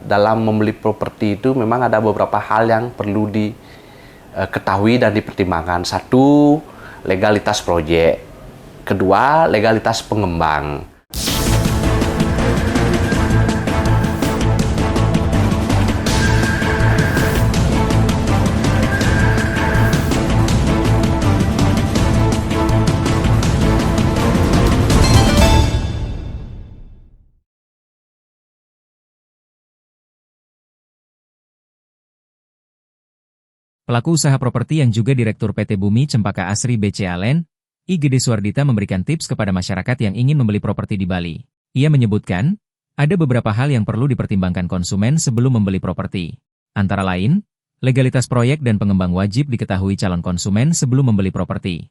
dalam membeli properti itu memang ada beberapa hal yang perlu diketahui dan dipertimbangkan. Satu, legalitas proyek. Kedua, legalitas pengembang. Pelaku usaha properti yang juga Direktur PT Bumi Cempaka Asri BC Alen, I. Gede Suardita memberikan tips kepada masyarakat yang ingin membeli properti di Bali. Ia menyebutkan, ada beberapa hal yang perlu dipertimbangkan konsumen sebelum membeli properti. Antara lain, legalitas proyek dan pengembang wajib diketahui calon konsumen sebelum membeli properti.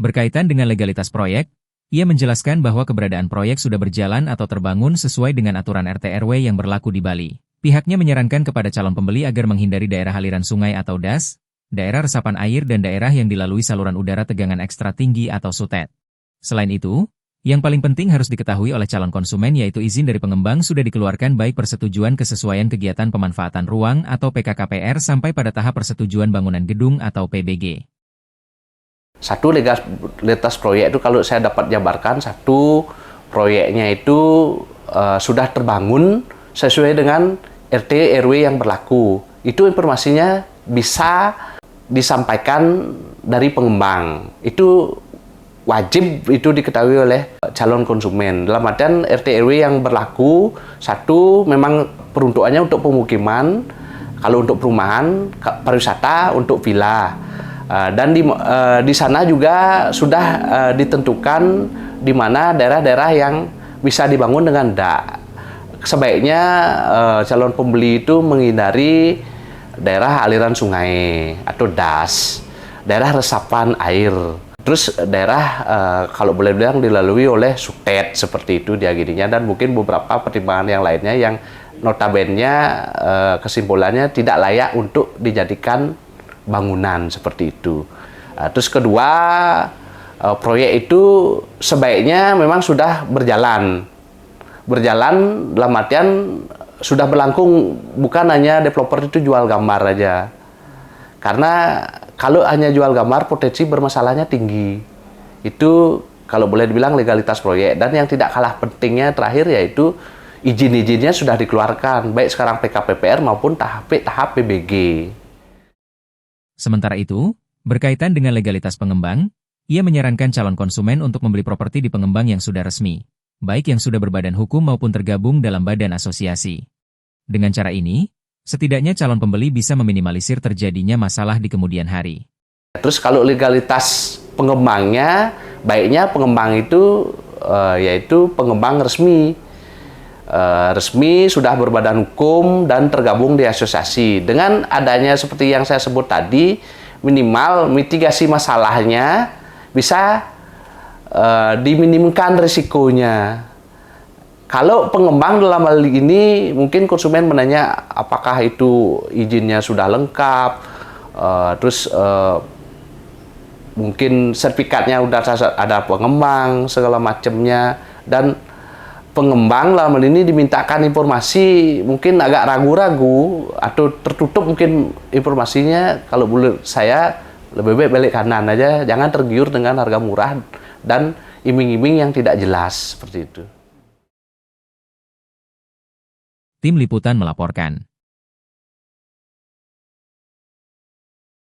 Berkaitan dengan legalitas proyek, ia menjelaskan bahwa keberadaan proyek sudah berjalan atau terbangun sesuai dengan aturan RT/RW yang berlaku di Bali. Pihaknya menyarankan kepada calon pembeli agar menghindari daerah aliran sungai atau das, daerah resapan air dan daerah yang dilalui saluran udara tegangan ekstra tinggi atau SUTED. Selain itu, yang paling penting harus diketahui oleh calon konsumen yaitu izin dari pengembang sudah dikeluarkan baik persetujuan kesesuaian kegiatan pemanfaatan ruang atau PKKPR sampai pada tahap persetujuan bangunan gedung atau PBG. Satu, legalitas proyek itu kalau saya dapat jabarkan, satu, proyeknya itu sudah terbangun sesuai dengan RT RW yang berlaku. Itu informasinya bisa disampaikan dari pengembang. Itu wajib itu diketahui oleh calon konsumen. Dalam artian RT RW yang berlaku, satu memang peruntukannya untuk pemukiman, kalau untuk perumahan, pariwisata, untuk villa. Dan di sana juga sudah ditentukan di mana daerah-daerah yang bisa dibangun dengan dak. Sebaiknya calon pembeli itu menghindari daerah aliran sungai atau das, daerah resapan air. Terus daerah kalau boleh bilang dilalui oleh SUTED seperti itu diakhirinya, dan mungkin beberapa pertimbangan yang lainnya yang notabene kesimpulannya tidak layak untuk dijadikan bangunan seperti itu. Terus kedua, proyek itu sebaiknya memang sudah berjalan dalam artian sudah berlangsung, bukan hanya developer itu jual gambar aja. Karena kalau hanya jual gambar potensi bermasalahnya tinggi. Itu kalau boleh dibilang legalitas proyek. Dan yang tidak kalah pentingnya terakhir yaitu izin-izinnya sudah dikeluarkan, baik sekarang PKPPR maupun tahap PBG. Sementara itu, berkaitan dengan legalitas pengembang, ia menyarankan calon konsumen untuk membeli properti di pengembang yang sudah resmi, baik yang sudah berbadan hukum maupun tergabung dalam badan asosiasi. Dengan cara ini, setidaknya calon pembeli bisa meminimalisir terjadinya masalah di kemudian hari. Terus kalau legalitas pengembangnya, baiknya pengembang itu yaitu pengembang resmi. Resmi, sudah berbadan hukum dan tergabung di asosiasi. Dengan adanya seperti yang saya sebut tadi, minimal mitigasi masalahnya bisa diminimkan risikonya. Kalau pengembang dalam hal ini, mungkin konsumen menanya apakah itu izinnya sudah lengkap, terus mungkin sertifikatnya udah ada pengembang segala macamnya, dan pengembang dalam hal ini dimintakan informasi mungkin agak ragu-ragu atau tertutup mungkin informasinya. Kalau boleh saya lebih baik balik kanan aja, jangan tergiur dengan harga murah dan iming-iming yang tidak jelas seperti itu. Tim Liputan melaporkan.